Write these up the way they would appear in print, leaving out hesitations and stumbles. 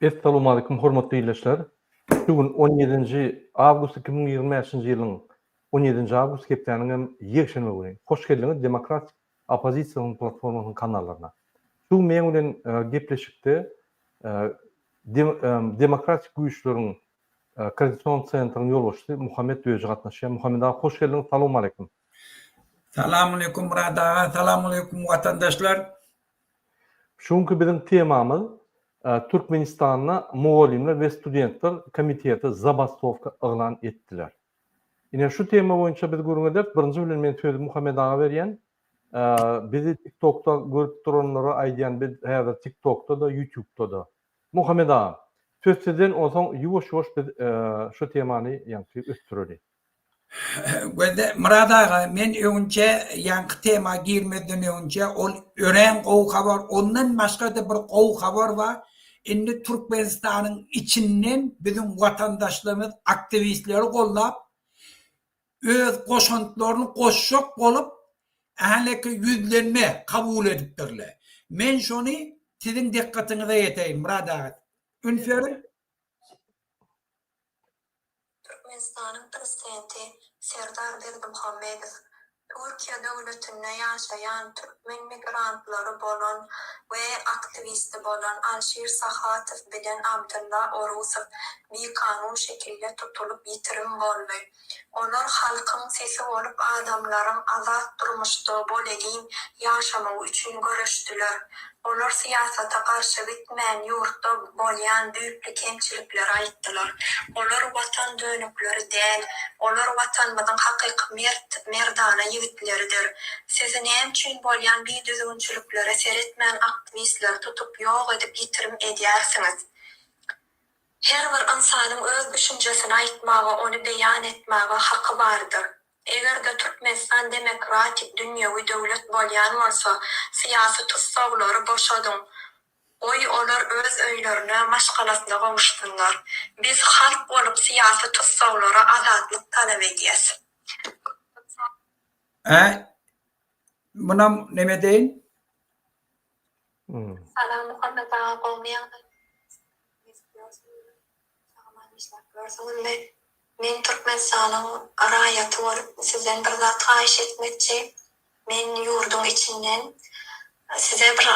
Assalamu alaykum hormatly dinleyijiler. Bugün 17 awgust 2025-nji ýylyň 17 awgust hepdeniň ýekşenme güni. Hoş geldiňiz Demokratik Opozisiýanyň platformasynyň kanallarına. Şu men bilen gepleşikde demokratik güýçleriň koordinasiýon centrynyň ýolbaşçysy Muhammed Döýje gatnaşýar. Muhammed aga hoş geldiňiz. Salamu alaykum. Salamu aleykum Murad ağa, salamu aleykum vatandaşlar. Şuňky biziň temamyz Türkmenistanyna mugallimler we studentler komiteti zabastovka elan etdiler. Ine şu tema boýunça biz görüňedik. Birinji bilen men sözü Muhammed ağa berýän. Bizi TikTok'ta görüp duranlara aýdýan biz häzir TikTok'ta da YouTube'da da. Muhammed ağa, söz sizden olsaň ýuwaş-ýuwaş biz şu temany ýa-ni ösdürelim. Murad ağa, men öňçe ýanky tema girmeden öňçe ol ören gowy habar, ondan başga da bir gowy habar bar. Indi Türkmenistanyň içinden bizim vatandaşlarymyz aktivistleri gollap öz goşantlaryny goşşak bolup ähleki yüzlenme kabul edipdirler. Men şonu siziň dikkatiňize ýeteýin Murad ağa. Ünferim Türkmenistanyň prezidenti Serdar Berdimuhammedow Türkiýe döwletinde ýaşaýan türkmen migrantlary bolan we aktivisti bolan Alşir Sahatow bilen Abdulla Orusow bekanun şekilde tutulup ýitirim boldy. Olar halkyň sesi bolup adamlaryň azat durmuşda bolegin ýaşamagy üçin görüşdiler. Olar siyasata karşı bitmän ýurtda bolýan büyüklü kemçilikleri aýtdylar. Olar watan dönükleri däl, olar watanymyzyň hakyky merdana ýigitleridir. Sizi näme üçin bolýan bir düzgünçiliklere seretmän aktivistler tutup ýok edip ýitirim edýärsiňiz. Her bir insanyň öz düşünjesini aýtmagy, onu beýan etmäge haky bardyr. Eger de Türkmenistan demokratik dünýäwi döwlet bolýan bolsa, syýasy tutsaglary boşadyň. Oy olar öz öýlerine, maşgalasyna gowuşdunlar. Biz halk bolup syýasy tutsaglara azatlyk talap edýäs. Buna neme deyin? Salam Muhammed ağa bolmayan. Men Türkmenistanyň raýaty bolup sizden bir zat gaýş etmekçi. Men ýurdun içinden size bir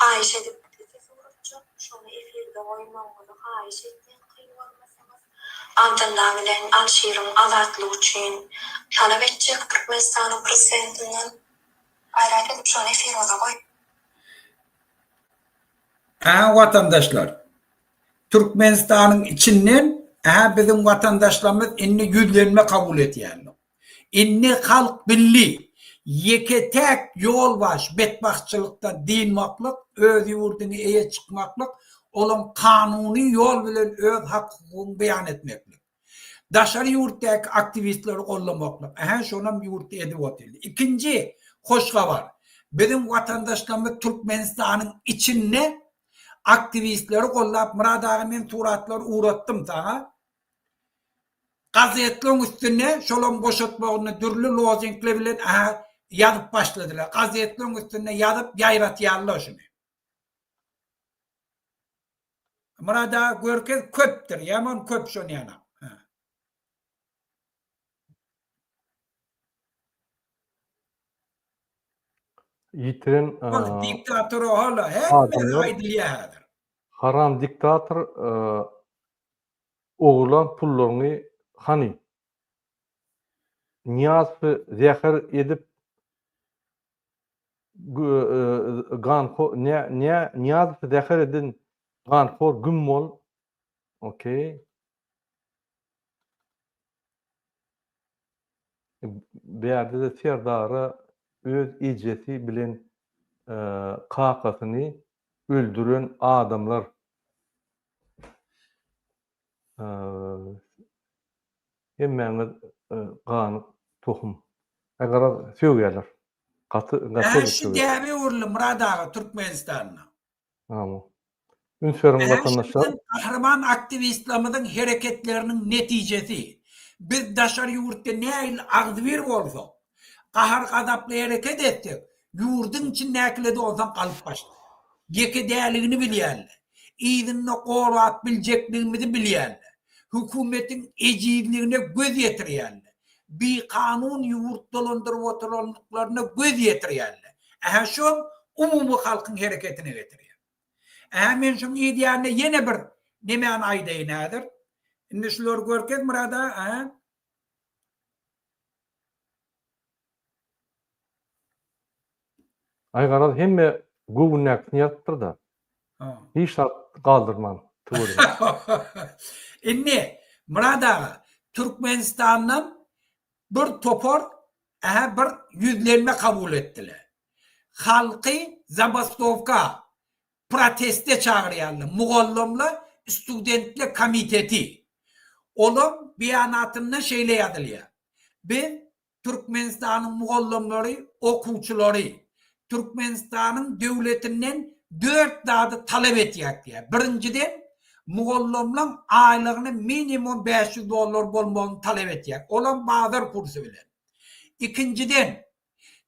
gaýş edip şonu efirde goýmagyny gaýş etdim. Abdulla bilen Alşiryň azatlygy üçin talap etjek Türkmenistanyň prezidentinden gaýrat edip şonu efirde goý. Vatandaşlar, Türkmenistanyň içinden bizim vatandaşlarımız inni yüzlenme kabul etýärler. Inni halk billi, yeke tek yol baş, betbaxçylykda dinmaklyk, öz ýurduny eýe çykmaklyk, olan kanuny yol bilen öz hakyny beýan etmeklik. Daşary ýurtdaky aktivistleri gollamaklyk. Şonam ýurtda edip oturdy. İkinci hoş habar. Bizim vatandaşlarımız Türkmenistanyň içinde aktivistleri gollap Murad ağa men suratlar uğrattım sana. Gazetlerin üstüne şolon boşatmagyny dürli lozinkler bilen ýazyp başladylar. Gazetlerin üstüne ýazyp ýaýratýarlar şunu. Murad ağa görkez köpdir, ýaman köp şonu ýana. Ýitiren diktator hala hemme aýdylýar. haram diktator oğlan pullaryny hani niyazı zäher edip niyazı zäher edin ganxor gümmol okey beýerde de Serdara öz ijesi bilen kakasyny öldüren adamlar hemmäňiz gany tohum. Eger söýýärler. Gaty Şu däbi urly Murad ağa Türkmenistanyna. Tamam. Ünferim vatandaşlar. Kahraman aktivistlerimizin hareketlerinin neticesi. Biz daşary ýurtda näil agdyr bolsa, kahar gadaply hareket etdik. Ýurdun içindäkilerde olsan galyp başdy. Geke däligini bilýärler. izinle qorat bilecekliğimizi bilýärler. Hükümetin ejizliğine göz yetirýärler. Bir kanun yurtdolandırıp oturanlıklarına göz yetirýärler. Aha şu umumy halkın hareketine getirýär. Aha men şu ideýany ýene bir nemeni aýdaýynadyr. Indi şular görkek murada, ha? Aýgaraz hemme gowunakny ýatdyr da. Ha. Hiç kaldırmam. Inni murada Türkmenistan'dan bir topor bir yüzlenme kabul ettiler. Halkı Zabastovka proteste çağırýarlar. Mugallamla studentler komiteti. Olum beyanatında şeýle ýazylýar. Biz Türkmenistan'ın mugallamları, okuwçylary Türkmenistan'ın devletinden 4 dadı talep etýär diýär. Birinciden mugallamlaryň aýlygyny minimum $500 bolmagyny talep etýär. Olan bazar kursu bilen. İkinciden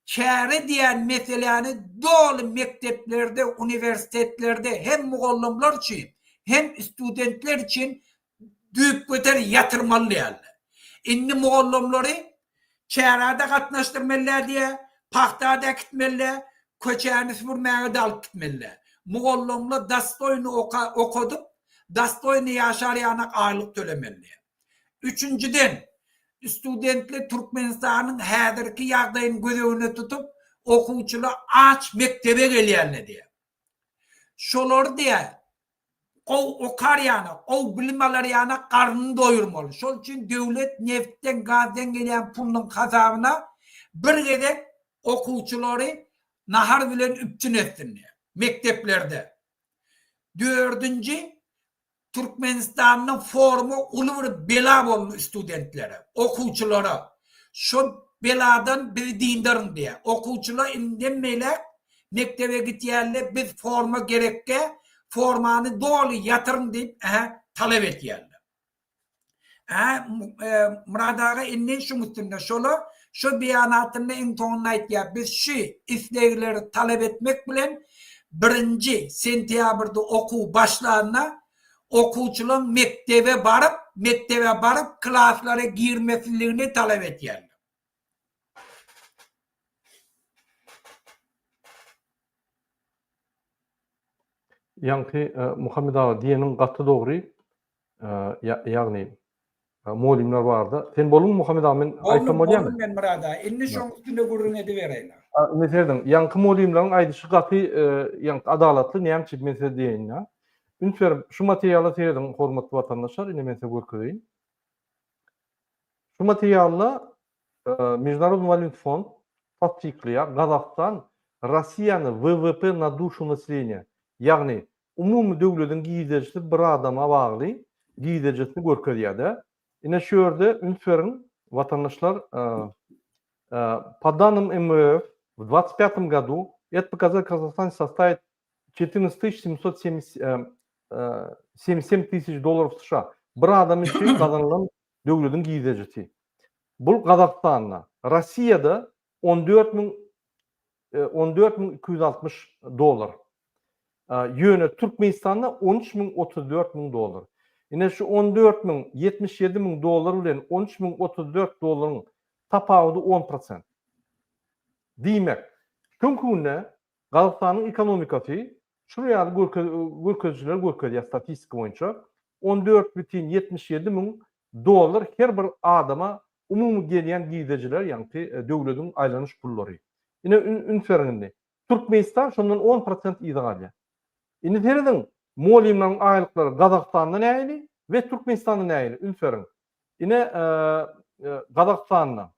çäre diýen meseleni dolu mekteplerde, üniversitetlerde hem mugallamlar için hem studentler için düýüp göter yatırmalylar. Indi mugallamlary çärede gatnaşdyrmalylar diýär, pahtada gitmeliler, köçäni süpürmäge de alyp gitmeliler. Mugallamlar dastoyny okudup, dastoyny ýaşarýanak aýlyk tölemeliler. Üçüncüden, studentler Türkmenistan'ın häzirki ýagdaýyny gözegine tutup, okuwçylar aç mektebe gelýärler diýär. Şolar diýär, okar ýana, bilim alar ýana karnını doýurmaly. Şol üçin döwlet neftden, gazdan gelen pulnyň hasabyna bir gedek okuwçylary nahar bilen üpçün etsinler mekteplerde. Dördüncü, Türkmenistan'ın formu ulu bir bela boldy studentlere, okuwçylara. Şo beladan bir dindarın diye. Okuwçylar indenmeýler, mektebe gitýärler, biz forma gerekke, formany dolu yatırın deyip talep etýärler. Muradaga inni şu üstünde şu beyanatında en tonuna aýtýar. Biz şu islegleri talep etmek bilen 1 sentýabrda okuw başlarına okuwçylar mektebe barıp klaslara girmesini talep etýärler. Yankı Muhammed Ağa diyenin gatı doğru yani muallimler vardı. Sen bolun Muhammed Ağa men aýtamaýam. Bolun men murada. Inni şoň üstünde gurrun edi bereýler. Meselem yankı muallimleriň aýdyşy gatı yankı adalatly näme mesele diýen. Ünfer şu materialy seýerdim hormatly watandaşlar, ine men size görkezýin. Şu materialla Международный валютный фонд tasdiklaýar Gazakistan Rossiýany WWP na duшу nasilenia, ýagny umumy döwletiň giýdejisi bir adama bagly giýdejesini görkezýär. Ine şu ýerde Ünferin watandaşlar по данным МВФ в 2025 году этот показатель Казахстана составит $14 777 000 США. Bir adam için kazanılan döwletiň giýdejisi. Bu Kazakistan'da. Rossiýada $14.260. Yöne Türkmenistan'da $13.034. Yine şu $14.077 bilen $13.034 tapawdy 10%. Diýmek. Çünkü Kazakistan'ın ekonomikasy şuraya görkezçiler görkezýär statistika boýunça $14.077 her bir adama umumy gelýän giýdejiler ýa-ni döwletiň aýlanyş pullary. Ine Ünferinde Türkmenistan şondan 10% ýygy alýar. Ine terden muallimleriň aýlyklary Kazakistandan näýeli we Türkmenistandan näýeli Ünferin. Ine Kazakistandan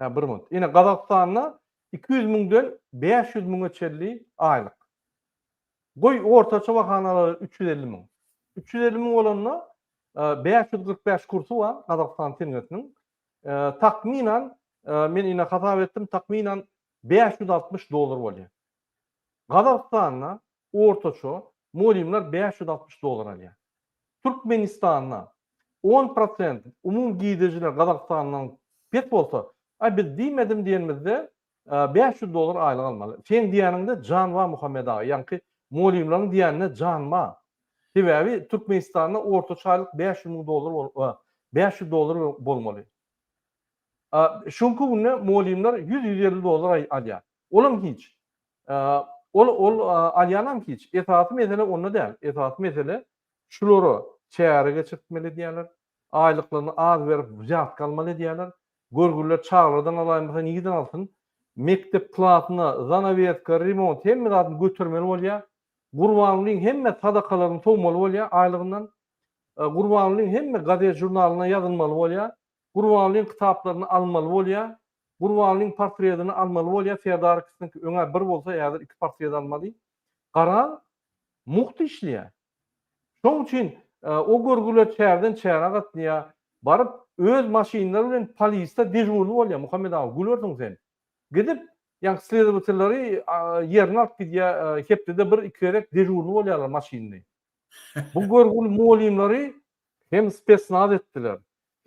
bir minut. Ine Kazakistandan 200.000'den 500.000'e çelli aýlyk. Goý ortaça bahanalary 350.000. 350.000 olanna 545 kursu var Kazakistan termetinin. Takminan men ine hatap etdim, takminan $560 bolýar. Kazakistan'a ortaça muallimler $560 alýar. Türkmenistan'a 10% umum giýdejiler Kazakistan'dan pet bolsa, biz diýmedim diýenmizde $500 aýlyk almaly. Sen diýäninde Can we Muhammed Ağa, ýa-ni molimlaryň diýenine janma. Sebäbi Türkmenistanda orta çaylyk $500.000 $500 bolmaly. Şonky günde molimler $100-150 alýar. Olam hiç. Ol alýanam hiç. Etatly mesele onda däl. Etatly mesele şulary çäre geçirtmeli diýerler. Aýlyklaryny az berip zat kalmaly diýerler. Görgürler çağlardan alaýmasa nigiden alsyn? Mektep platyny, zanavetka, remont hemme zatyn götürmeli bolýar. Gurbanlyň hemme sadakalaryny togmaly bolýar aýlygyndan. Gurbanlyň hemme gazet jurnalyna ýazylmaly bolýar. Gurbanlyň kitaplaryny almaly bolýar. Gurbanlyň portretini almaly bolýar. Serdar kişiniňki öňe bir bolsa ýa-da 2 portret almaly. Gara muhty işleýär. Şoň üçin o görgüler çärden çäre gatnaýar. Baryp öz maşinalary bilen polisda dejurly bolýar. Muhammed ağa gülürdüň sen. Gidip ýa sledowatlary ýerine alyp gidýär, hepde bir iki gerek dejurly bolýarlar maşinany. Bu görgüli molimlary hem spesnaz etdiler,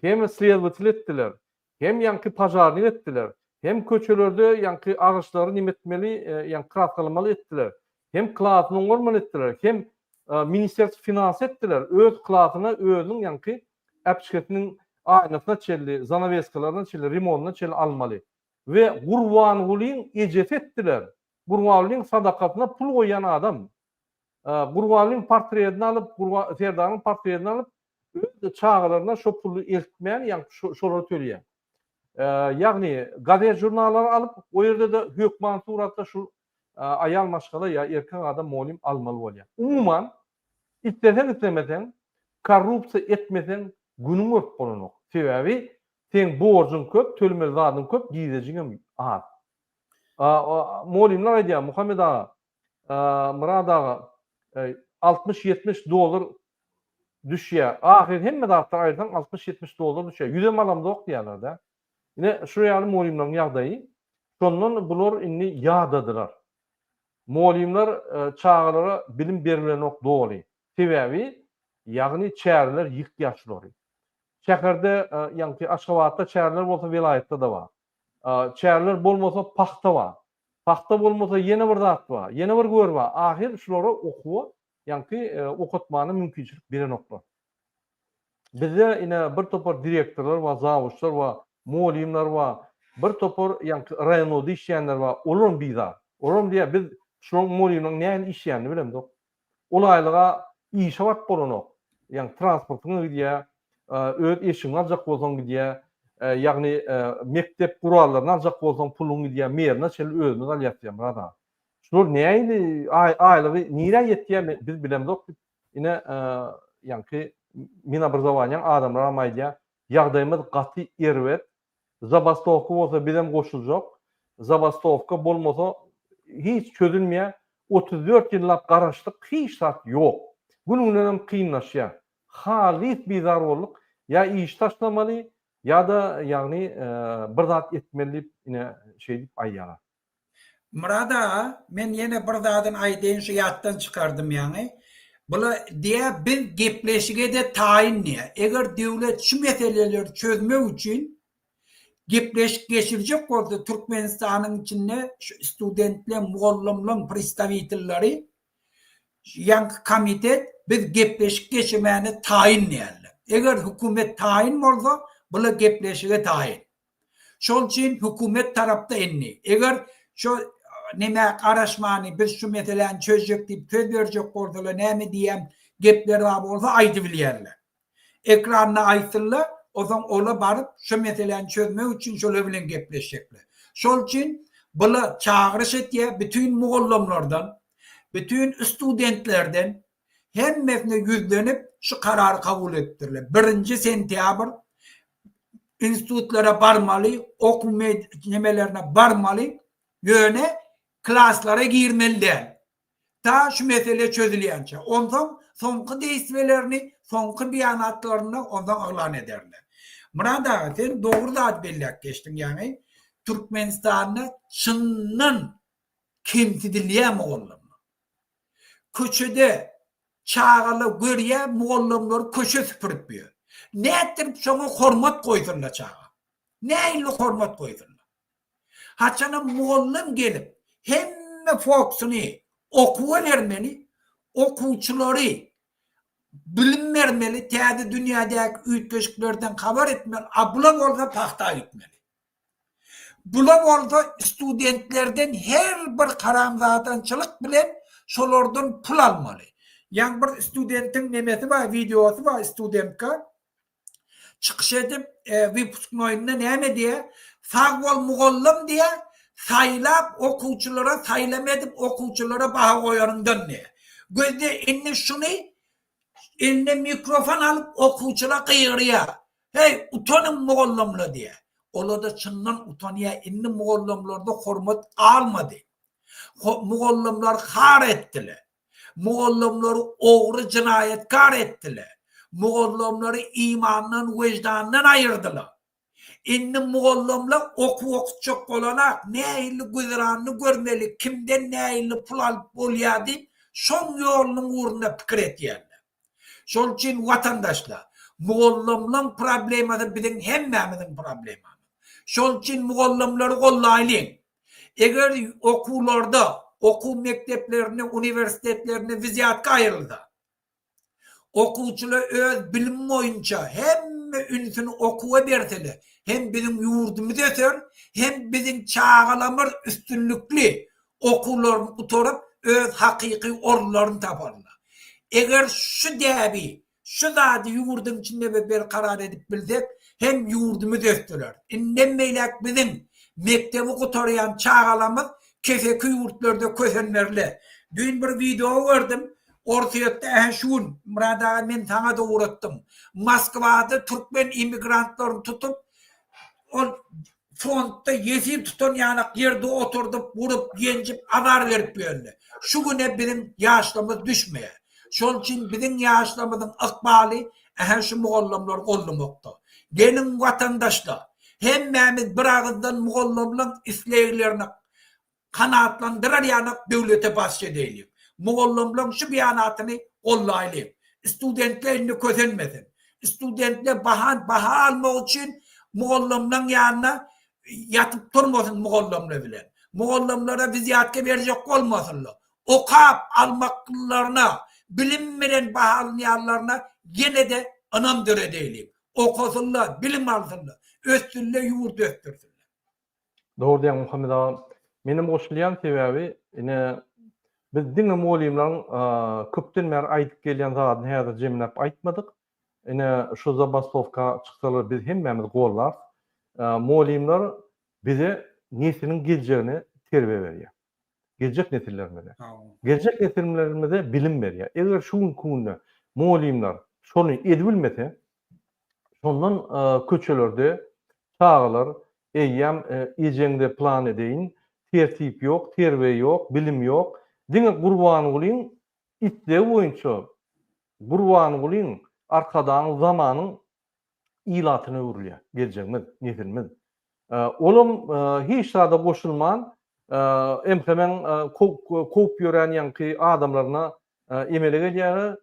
hem sledowatl etdiler, hem ýanky pajarny etdiler, hem köçelerde ýanky agyşlary nimetmeli, ýa kratkalamaly etdiler, hem klatyny gormaly etdiler, hem Ministersiýa finans etdiler, öz klatyny özüň ýanky äpçiketiniň aýnasyna çelli, zanaveskalaryna çelli, remontuna çelli almaly. Ve Gurbanulyň ejet etdiler. Gurbanulyň sadakatyna pul goýan adam. Gurbanulyň portretini alyp, Serdaryň portretini alyp, öz çağlaryna şo pulu eltmän, ýa şolary töleýär. Ýagny gazet jurnallary alyp, o ýerde de hökman suratda şu aýal maşgala ýa erkek adam molim almaly bolýar. Umuman istesen istemesen, korrupsiýa etmesen günüň öp bolanok. Sebäbi sen borjun köp, tölmeli zadyň köp, gizejiňem az. Molimler aýdýar, Muhammed ağa, Murad ağa, $60-70 düşýär. Ahir hemme zatlar aýdan $60-70 düşýär. Yüzem alamda ok diýerler de. Ine şu ýaly molimleriň ýagdaýy. Şondan bular inni ýadadylar. Molimler çağlara bilim berilen ok doly. Sebäbi ýagny çäreler ýyk ýaşlary. Şäherde ýanky Aşgabatda çäreler bolsa vilayetde de bar. Çäreler bolmasa paxta bar. Paxta bolmasa ýene bir zat bar, ýene bir gör bar. Ahir şolary okuw, ýanky okutmany mümkinçilik beren oklar. Bizde ine bir topar direktorlar we zawuşlar we molimler we bir topar ýanky raýonda işleýänler bar. Olaryň bizar. Olaryň diýär biz şu molimlerin näme işleýänini bilemdik. Ol aýlyga iş wagt bolanok. Ýani transportyny gidýär, öz eşiňi aljak bolsaň gidýär, ýagny mektep gurallaryny aljak bolsaň puluny gidýär, merine şel özüni alýar Murad. Şol näýdi aýlygy nire ýetýär biz bilemdik. Ine ýanky minobrazowaniýan adamlar aýdýar, ýagdaýymyz gaty erwet, zabastovka bolsa bizem goşuljak, zabastovka bolmasa hiç çözülmeýär. 34 ýyllap garaşlyk hiç zat ýok. Günüňden kynlaşýar. Halis bizarwolluk ýa iş taşlamaly ýa-da ýagny bir zat etmeli ine şey dip aýýarlar. Murad ağa, men ýene bir zatyn aýdýan şu ýatdan çykardym ýani. Bula diýe biz gepleşige de taýin niýe. Eger döwlet şu meseleleri çözmek üçin gepleşik geçirecek bolsa Türkmenistanyň içinde şu studentler, mugallimler, pristavitelleri ýanky komitet biz gepleşik geçirmäni taýin diýerler. Eger hökümet taýin bolsa, bula gepleşige taýin. Şol üçin hökümet tarapda enni. Eger şu näme garaşmany biz şu meseleni çözjek diýip söz berjek bolsalar, näme diýem gepler bolsa aýdyp bilýärler. Ekranda aýtyllar, o zaman ola baryp şu meseleni çözmek üçin şolar bilen gepleşjekler. Şol üçin bula çağırış etýär bütün mugallimlerden, bütün studentlerden hemmesine yüzlenip şu kararı kabul ettirler. 1. sentyabr institutlara barmaly, okul nemelerine barmaly, ýöne klaslara girmeliler. Ta şu mesele çözülýänçe. Ondan soňky deýismelerini, soňky beýanatlaryny ondan aglan ederler. Murad ağa, sen dogry zat bellek geçtin ýani. Türkmenistanyň çyndan kemsidilýär mugallim. Köçede çağaly görýär mugallimler köçe süpürip ýör. Näetdir şoňa hormat goýdurlar çağa. Näýli hormat goýdurlar. Haçana mugallim gelip hemme fokusyny okuwa vermeli, okuvçuları bilim vermeli, täze dünyadaki üýtgeçiklerden habar etmeli, abula bolsa paxta gitmeli. Bula bolsa studentlerden her bir karamzadançylyk bilen şolardan pul almaly. Ýani bir studentin nemesi var, videosu var studentka. Çıkış edip Wypsknoy'unda näme diye sag bol mugallim diye saylap okuvçulara saylama edip okuvçulara baha goýaryndan ne. Gözde inni şunu eline mikrofon alıp okuvçulara kıyırıya. Hey utanın mugallimle diye. Ola da çınnan utanıya inni mugallimlerde hormat almadı. Mugallimler har ettiler. Mugallimleri oğru cinayetkar ettiler. Mugallimleri imandan, vicdandan ayırdılar. Inni mugallimler okutacak olarak nähili güzranını görmeli, kimden nähili pul alıp bolýar diýip şoň ýolunyň uğruna pikir etýärler. Şol üçin watandaşlar, mugallimliň problemasy biziň hemmemiziň problemamyz. Şol üçin mugallimleri gollaýlyň. Eger okullarda, okuw mekteplerine, universitetlerine viziyatka aýrylsa, okuvçular öz bilim boýunça hemme ünsünü okuwa berseler, hem bizim yurdumuz öter, hem bizim çağalamır üstünlükli okullarını oturup öz hakiki orlaryny taparlar. Eger şu däbi, şu zady yurdun içinde bir karar edip bilsek, hem yurdumuz ötürler. Indenmeýlek bizim mektebi kotaryan çağalamız kefeki yurtlarda kösenlerle. Dün bir video gördüm. Ortaýatda şun, Murada men taňa da uğrattım. Moskvada Türkmen immigrantlaryny tutup, o frontda yesip tutan ýanak ýerde oturdup, vurup, genjip, azar berip ýörler. Şu güne bizim ýaşlarymyz düşmeýär. Şol üçin bizim ýaşlarymyzyň ykbaly şu mugallimler gollamakda. Gelin watandaşlar, hemmemiz bir agızdan mugallimliň isleýlerini kanatlandyrar ýanak döwlete baş edeýlik. Mugallimliň şu beýanatyny gollaýly. Studentlerini közenmesin. Studentler baha almak üçin mugallimliň ýanyna yatıp durmasın mugallimler bilen. Mugallimlere viziyatka berjek bolmasynlar. Okap almaklarına, bilim bilen baha alýanlarına gene de anam döredeylik. Okusunlar, bilim alsınlar, östünler, yurt östürsünler. Doğru diýen Muhammed ağa. Menim goşulýan sebäbi biz diňe mugallimlaryň köpden beri aýdyp gelýän zadyny häzir jemläp aýtmadyk. Şu zabastovka çyksalar biz hemmemiz gollar. Mugallimler bize nesliniň geljegini terbiýe berýär. Geljek nesillerimize. Geljek nesillerimize bilim berýär. Eger şu günde mugallimler şonu edilmese, şondan köçelerde çağlar, eýýäm ejende plan edeýin, tertip ýok, terbiýe ýok, bilim ýok. Diňe gurban bolyň, itde boýunça gurban bolyň, arkadan zamanyň ilatyny öwrülýär. Geljegimiz, nesilimiz. Olum hiç sada goşulman, hemen kop ýören ýanky adamlaryna emele gelýär,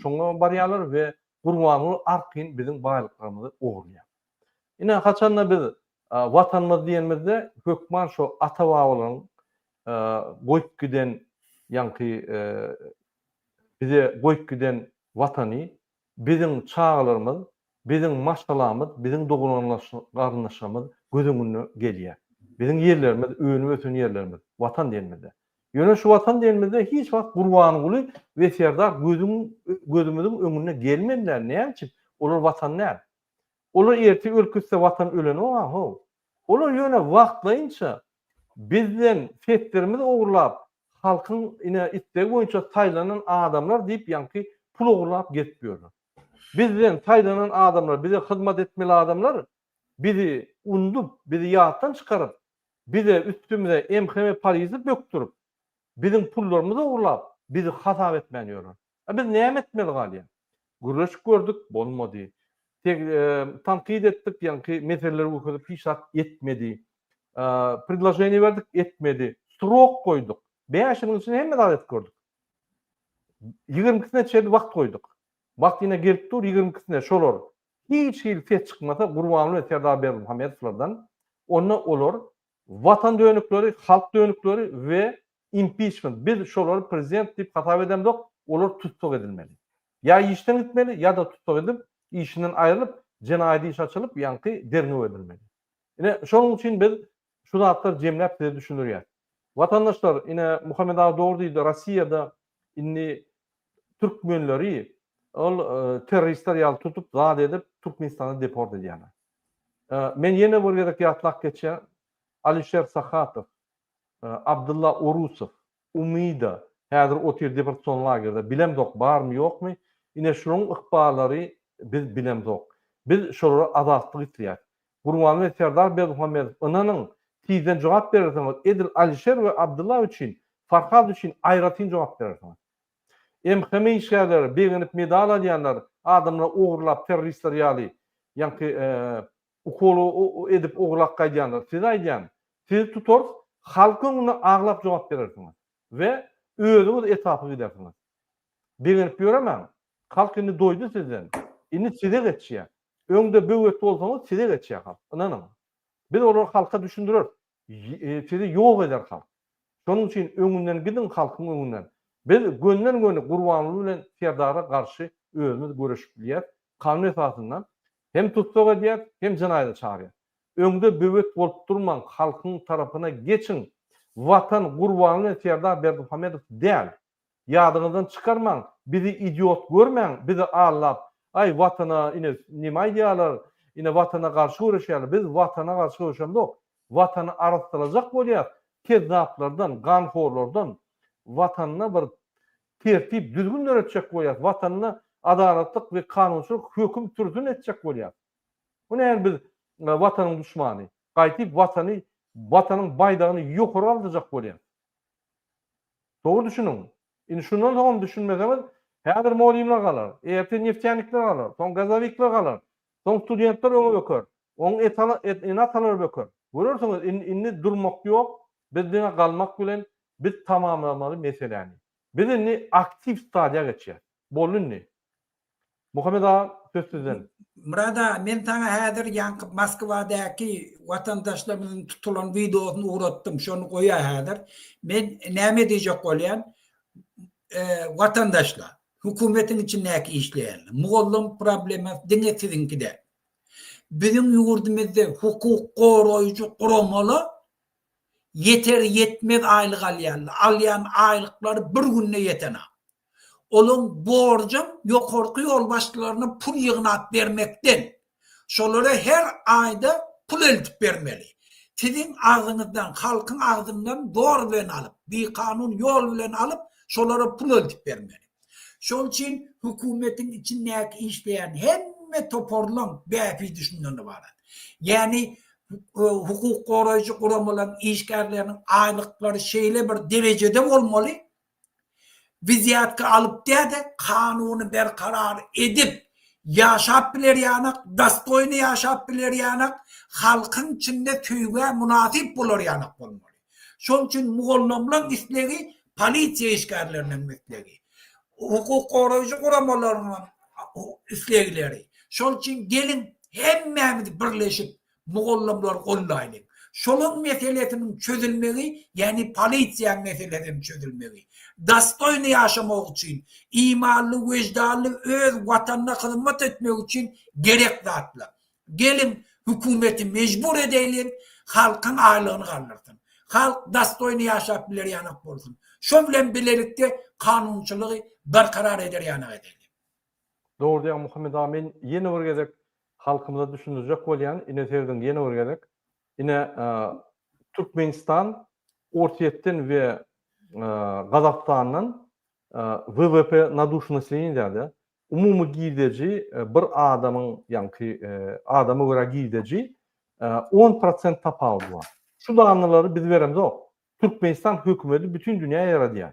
şoňa barýarlar we gurbanyny arkyn biziň baýlyklarymyzy ogurýar. Ine haçanda biz watanymyz diýenmizde hökman şu ata-babalaryň goýup giden ýanky bize goýup giden watany biziň çağlarymyz, biziň maşgalamyz, biziň dogunanlaşmamyz gözüňe gelýär. Biziň ýerlerimiz, öňüp ötün ýerlerimiz, watan diýenmizde. Ýöne şu watan diýenmizde hiç wagt gurbany guly we serdar gözümüziň öňüne gelmediler. Näme üçin? Olar watan näme? Olar erti ölküse watan öleni ho. Olar ýöne wagtlaýynça bizden fetlerimizi ogurlap, halkyň ine itdegi boýunça taýlanan adamlar diýip ýanky pul ogurlap getipýärler. Bizden taýlanan adamlar, bize hyzmat etmeli adamlar bizi undup, bizi ýatdan çykaryp, bize üstümüze emheme paryzy bökdürip, biziň pullarymyzy ogurlap, bizi hasap etmänýärler. Biz näme etmeli galýa? Gürleş gördük, bolmady. Tankid etdik, ýanky meseleleri öküzüp hiç etmedi. Предложение verdik, etmedi. Strok koyduk. 5 ýylyň içinde hemme adet gördük. 20-sine çeýdi wagt koyduk. Wagt ýene gelip dur 20-sine şolar. Hiç fet çıkmasa Gurbany we Serdar Berdi Muhammedowlardan onna olar watan dönükleri, halk dönükleri ve impeachment. Biz şolary prezident diýip hatap edemdik, olar tutsak edilmeli. Ya işten gitmeli ya da tutsak edip işinden ayrılıp jenaýat iş açılıp ýanky dernew edilmeli. Ine şonuň üçin biz şu zatlar jemläp de düşünürýär. Vatandaşlar ine Muhammed Ağa doğru diýdi, Rossiýada inni türkmenleri ol teröristler ýaly tutup zat edip Türkmenistana deport edýärler. Men ýene bir gerek ýatlak geçýär. Alisher Sakhatov, Abdullah Orusov, Umida häzir otir deportasyon lagerinde bilemdok barmy ýokmy? Ine şonuň ykballary biz bilemdok. Biz şolara azatlyk etýär. Gurban we Serdar Bermuhammedow ynanyň tiýden jogap berýärsiňiz. Edil Alisher we Abdullah üçin, Farhad üçin aýratyn jogap berýärsiňiz. Hem işgärler, begenip medal alýanlar, adamlar ogurlap teröristler ýaly, ýanky ukolu edip ogurlap gaýdýanlar. Siz aýdýan, siz tutor, halkyň onu aglap jogap berersiňiz we özüňiz etapy gidersiňiz. Begenip ýöremäň, halk indi doýdy sizden. Indi size geçýär. Öňde böwet bolsaňyz size geçýär halk. Inanyň. Biz olary halka düşündirer. Sizi ýok eder halk. Şonuň üçin öňünden gidin halkyň öňünden. Biz gönden göni Gurbanly bilen Serdara garşy özümiz görüşip bilýär. Kanun esasyndan hem tutsak edýär, hem jinaýat çağırýar. Öňde böwet bolup durman, halkyň tarapyna geçin. Watan Gurbanly Serdar Bermuhammedow däl. Ýadyňyzdan çykarmaň, bizi idiot görmäň, bizi allap, ay watana ine nima aýdýarlar, ine watana garşy görüşýärler. Biz watana garşy görüşendik. Watany arastyrajak bolýar. Kezzaplardan, ganhorlardan watanyna bir tertip düzgün öğretecek bolýar. Watanyna adalatlyk we kanunçylyk höküm türdün etjek bolýar. Bu näme biz watanyň düşmany, gaýtyp watanyň baýdagyny ýokary aldyrjak bolýar. Doğru düşünün. Indi şundan soň düşünmesemiz, häzir molimler galar, erti neftçanikler galar, soň gazavikler galar, soň studentler öňe böker, oň enatalar böker. Görürsüňiz, indi durmak ýok, bizden galmak bilen biz tamamlamaly meseleni. Biz indi aktiv stadiýa geçýär. Bolunny. Muhammed Ağa söz sizden. Murada, men taňa häzir ýanky Moskwadaky watandaşlarymyň tutulan videosyny uğratdym, şonu goýa häzir. Men näme diýjek bolýan? Vatandaşlar, hükümetin içindeki işleyenler, muğallım problemi dine sizinkide. Bizim yurdumuzda hukuk koruyucu kurumalı yeter yetmez aylık alyan aylıkları bir günne yetene. Onun borcum yukarı yol başlarına pul yığınat vermekten. Şolara her ayda pul eltip vermeli. Sizin ağzınızdan, halkın ağzından doğru bilen alıp, bir kanun yol bilen alıp, şolara pul eltip vermeli. Şol için hükümetin içindeki işleyen hemme toparlan bepi düşündüğünde var. Yani hukuk koruyucu kurumların işgärlerinin aylıkları şeyle bir derecede olmalı. Viziyatka alıp de kanunu berkarar edip yaşap biler yanak, dastoyunu yaşap biler yanak, halkın içinde tüyge münasip bulur yanak olmalı. Şol için muğullamlan isleri polisiya işgärlerinin mesleği. Hukuk koruyucu kurumlarının islegleri. Şol için gelin hemmemiz birleşip muğullamlar kollayalım. Şolun meselesinin çözülmeli, yani polisiya meselesinin çözülmeli. Dastoyunu yaşamak için, imanlı, vicdanlı, öz vatanına hizmet etmek için gerek zatlı. Gelin hükümeti mecbur edelim, halkın aylığını kaldırsın. Halk dastoyunu yaşap bilir yanak olsun. Şo bilen birlikte kanunçılığı berkarar eder yanak edelim. Doğru diýen Muhammed Ağa, men ýene bir gezek halkymyza düşündirjek bolýan, ine sevdiň ýene bir gezek. Ine Türkmenistan ortiýetden we Gazakstanyň WWP na duş nasiliniýinde umumy giýdeji bir adamyň ýanky adamy görä giýdeji 10% tapawy bar. Şu danylary biz beremzok. Türkmenistan hökümeti bütün dünýäge ýaradýar.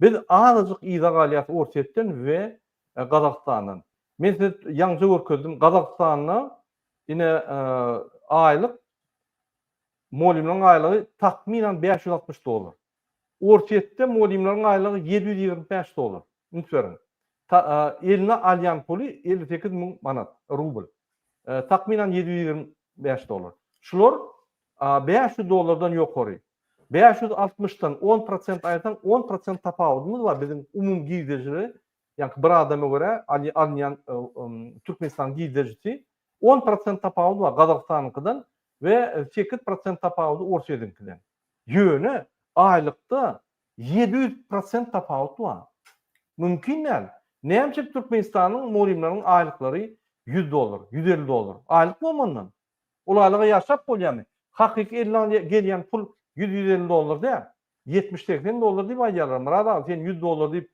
Biz azajyk ýyza galyat ortiýetden we Gazakstanyň. Men ýalňy görkezdim, Gazakstanyň ine aýlyk molimlerin aylığı takmiren $560. Ortiýetde molimlerin aylığı $725. Unutmayın. Eline alyan pulu 58.000 manat, rubl. Takmiren $725. Şular $500'dan ýokary. 560'dan 10% aytan 10% tapawudumuz var bizim umum giýdirjiligi. Yani bir adama göre alyan Türkmenistan giýdirjisi 10% tapawud var Gazakstanyňkydan we 8% tapawudy Orşeýdinkinden. Ýöne aýlykda 700% tapawud var. Mümkin näl? Näme Türkmenistanyň molimlarynyň aýlyklary $100, $150 aýlyk bolmandan. Olaýlyga ýaşap bolýarmy? Hakyky elden gelýän pul $100-150 däl. $70-80 diýip aýdýarlar. Murada sen $100 diýip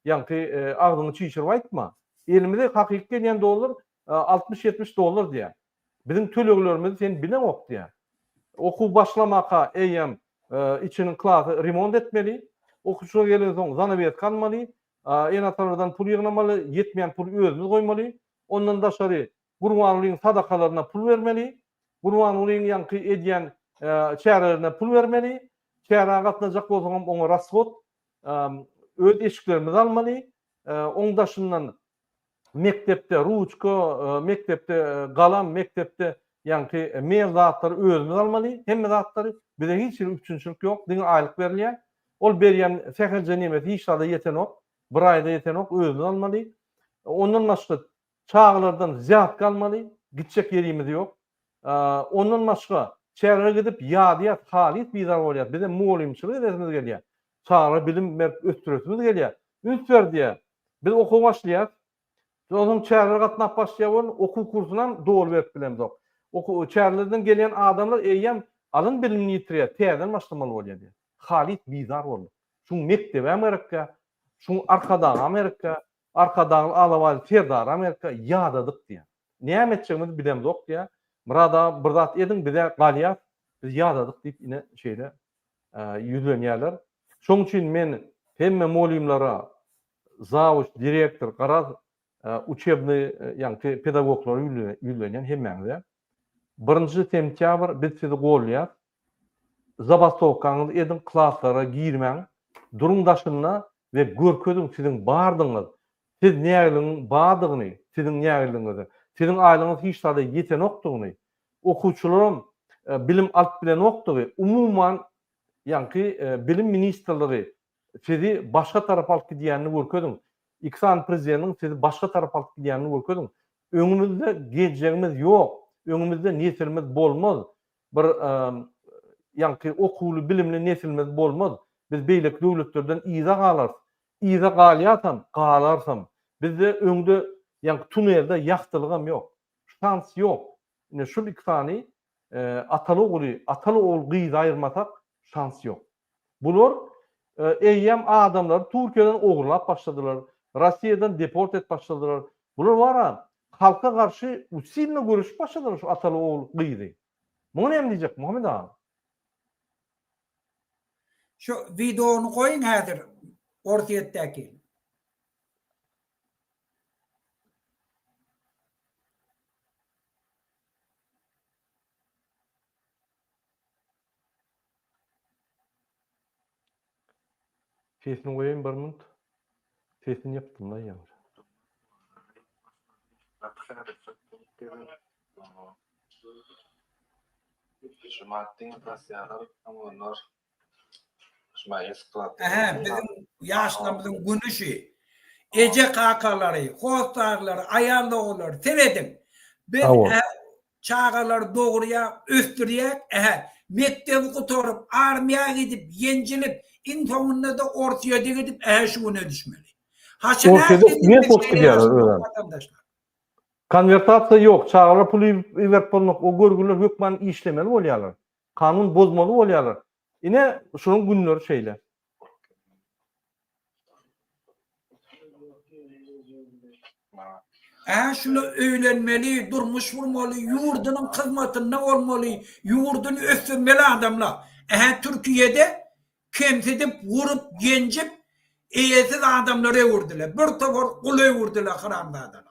ýa-ni agdyny çyşyryp aýtma. Elimizde hakyky gelýän dolar $60-70 diýär. Bizim töleglerimiz sen bilen ok diýär. Okuw başlamaka eýem içinin klasy remont etmeli. Okuwçular gelen soň zanawet kalmaly. Enatarlardan pul ýygnamaly, ýetmeýän pul özümüz goýmaly. Ondan daşary gurbanlygyň sadakalaryna pul bermeli. Gurbanlygyň ýanky edýän çärelerine pul bermeli. Çäre gatnajak bolsaň oňa rasgot öz eşiklerimizi almaly. Oňdaşyndan mektepde ruçka, mektepde galam, mektepde ýanky mail zatlary özümüz almaly. Hemme zatlary bize hiç üçünçülük ýok. Diňe aýlyk berilýär. Ol berýän sähel nimet hiç şada ýetenok, bir aýda ýetenok özümüz almaly. Ondan başga çağlardan ziyat kalmaly. Gitjek ýerimiz ýok. Ondan başga çäre gidip ýadyýat, halit bizar bolýar. Bize muallimçilik edesimiz gelýär. Çağlar bilim ötüretimiz gelýär. Ünswer diýär. Biz okuw başlaýar. Soňra çäreler gatnap başlaýar, okuw kursundan dowul berip bilemdik. Okuw çärelerden gelýän adamlar eýem alyn bilimini ýitirýär, täzeden başlamaly bolýar diýär. Halit bizar boldy. Şuň mektebe Amerika, şuň arkadan Amerika, arkadan alawaly Ferdar Amerika ýadadyk diýär. Näme etjegimizi bilemdik diýär. Murada bir zat ediň bize galýar, biz ýadadyk diýip ine şeýle ýüzlenýärler. Şoň üçin men hemme molimlara, zavuç, direktor, garaz учебный ýa-ni pedagoglar ýüzlenýän hemmeňde 1 sentýabr biz sizi golýar. Zabastovkaňyz ediň klaslara girmäň, durumdaşyna we görkezin siziň bardyňyz. Siz näýeliň bardygyny, siziň näýeliňizi, siziň aýlyňyz hiç sada ýeten okdugyny, okuwçularyň bilim alyp bilen okdugy, umumyň ýa-ni bilim ministrleri sizi başga tarap alyp gidýänini görkezin. İksan prezidentinin sizi başka tarafa alıp gidiyanını görkezin. Öňümizde geljegimiz ýok. Öňümizde nesilimiz bolmaz. Bir ýa-ni okuwly bilimli nesilimiz bolmaz. Biz beýlek döwletlerden iza galar. Iza galýarsam, galarsam. Bizde öňde ýa-ni tunelde ýaktylygam ýok. Şans ýok. Ine şu iksany ataly oğul gyzy aýyrmasak şans ýok. Bular eýem adamlar Türkiýeden ogurlap başladylar. Russiýadan deport et başladylar. Bular wara halka garşy usilne görüş başladylar şu ataly oğul gyzy. Muny näme diýjek Muhammed ağa? Şu videonu koyun häzir ortaýetdäki. Sesini koyayım bir minut. Sesini yaptım da yani. Bizim yaşlarımızın günüşü, ece kakalary, hostaglar, ayarlaglar, sevedim. Biz çağalar doğruya, östürýär, mektebi gutorup, armiýa gidip, ýenjilip, intonunda da ortaýa gidip, şuňa düşmeli. Ortaýa niye post gidiyorlar? Konvertasiýa ýok, çağalar pul berip bolmak, o görgüler hökmen işlemeli bolýarlar. Kanun bozmaly bolýarlar. Ine şunun günleri şeýle. Şunu öýlenmeli, durmuş vurmaly, ýurdunyň hyzmatynda bolmaly, ýurduny ösürmeli adamlar. Türkiýede kemsedip, vurup, genjip, eýesiz adamlara öwürdiler. Bir topar kul öwürdiler haramda adamlar.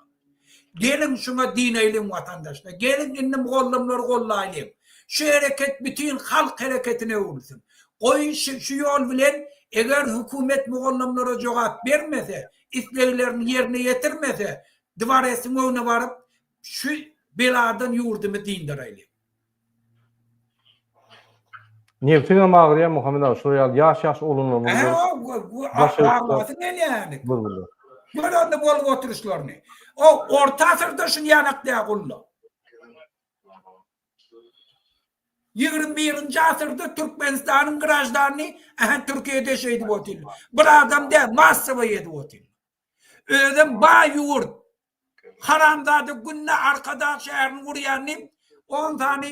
Gelin şuna din eýleň watandaşlar. Gelin indi gollamlar gollaýyn. Şu hereket bütün halk hareketine öwürsin. Goýun şu ýol bilen eger hökümet gollamlara jogap bermese, isleglerini ýerine ýetirmese, divaresin öňüne baryp şu beladan ýurdumy dindireýli. Nefsine magryýan Muhammed Ağa şoýal ýaş olunlaryň Bu Başı üstü. ağlasın ne yani? bulundy. Böyle onda bol oturuşlarını. O orta asırda şunu yanaklıya kullu. 21. asırda Türkmenistan'ın grajlarını Türkiye'de şeydi otel. Bir adam de Masrava yedi otel. Ödüm bağ yurt. Haramdadı günle arkada şehrin vuruyanı 10 tane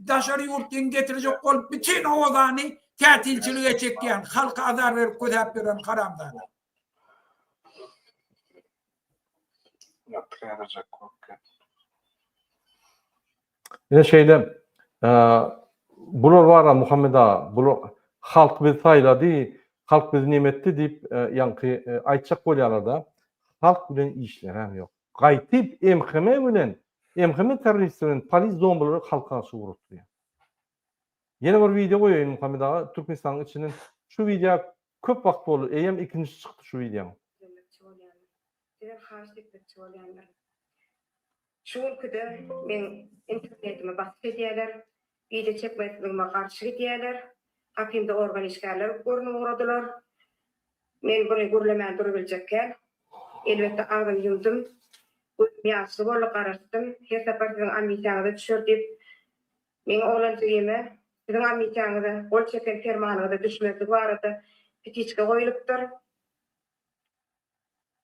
daşarı yurtun getirecek olup bütün oğlanı tatilçiliğe çekiyen, halka azar verip kudap veren haramdadı. Ine şeýle bular bara Muhammed Ağa, bular halk bizi saýlady, halk bizi nimetdi diýip ýanky aýtjak bolýarlar da. Halk bilen işler hem ýok. Gaýtyp MHM terörist bilen polis zombalary halka garşy urutdy. Ýene bir video goýaýyn Muhammed Ağa, Türkmenistanyň içinden şu video köp wagt boldy, eýem ikinji çykdy şu video. Şu ülkede men internetime basıp edýärler, ýa-da çekmezligime garşy edýärler, hakimde organ işgärler görnüp uradylar. Men bunu görlemän durabiljekken, elbetde ağzym ýumdum. Ýaşly bolla garaşdym, her seferden ammiýaňyza düşür diýip, men oglanjygymy, siziň ammiýaňyza gol çeken fermanyňyza düşmezlik barada petiçka goýulypdyr.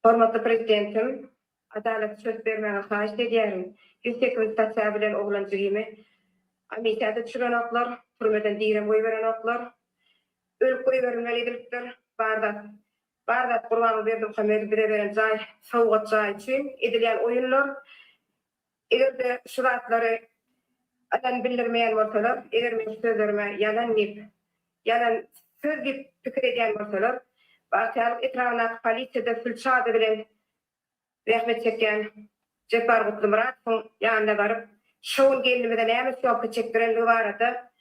Hormatly prezidentim, adalet söz bermäge haýyş edýärim. 108 staýa bilen oglanjygymy ammiýaňyza düşüren oklar, türmeden diýen goý beren oklar, ölüp goý berenler edilipdir. Barda Qurban berdim Hamed bire beren jaý, sowgat jaý üçin edilýän oýunlar. Egerde şuratlary adan bildirmeýän bolsalar, eger men sözlerime ýalan söz diýip pikir edýän bolsalar, Batyar etrawyna polisiýada fülçady bilen rahmet çeken Jepar Gutlumarat'ın ýanynda baryp, şoň gelinimizde näme söýüp çekdirenligi barada,